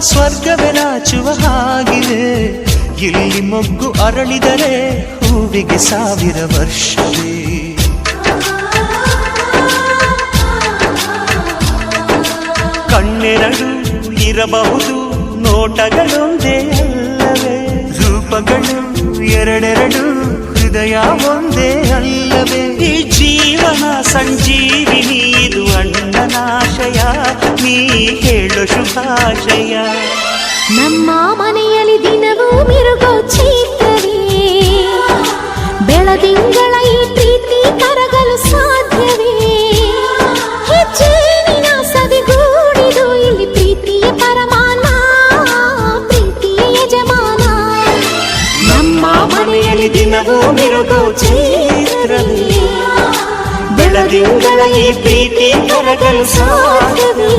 ಸ್ವರ್ಗವೇ ನಾಚುವ ಹಾಗಿದೆ. ಇಲ್ಲಿ ಮೊಗ್ಗು ಅರಳಿದರೆ ಹೂವಿಗೆ 1000 ವರ್ಷವೇ. ಕಣ್ಣೆರಡು ಇರಬಹುದು, ನೋಟಗಳೊಂದೇ ಅಲ್ಲವೇ? ರೂಪಗಳು ಎರಡೆರಡು, ಹೃದಯ ಒಂದೇ ಅಲ್ಲವೇ? ಈ ಜೀವನ ಸಂಜೀವಿನಿ, ಇದು ಅಣ್ಣನಾಶಯ, ನೀ ಹೇಳು ಶುಭಾಶಯ. ನಮ್ಮ ಮನೆಯಲ್ಲಿ ದಿನವೂ ಮಿರುಗೋ ಚೈತ್ರವೇ, ಬೆಳದಿಂಗಳ ಈ ಪ್ರೀತಿ ಕರಗಲು ಸಾಧ್ಯವೇ? ಹೆಚ್ಚೇನಿನ ಸವಿಗೂಡಿದು ಇಲ್ಲಿ ಪ್ರೀತಿಯ ಪರಮಾನ, ಪ್ರೀತಿಯ ಯಜಮಾನ. ನಮ್ಮ ಮನೆಯಲ್ಲಿ ದಿನವೂ ಮಿರುಗೋ ಚೈತ್ರವೇ, ಬೆಳದಿಂಗಳ ಈ ಪ್ರೀತಿ ಕರಗಲು ಸಾಧ್ಯವೇ?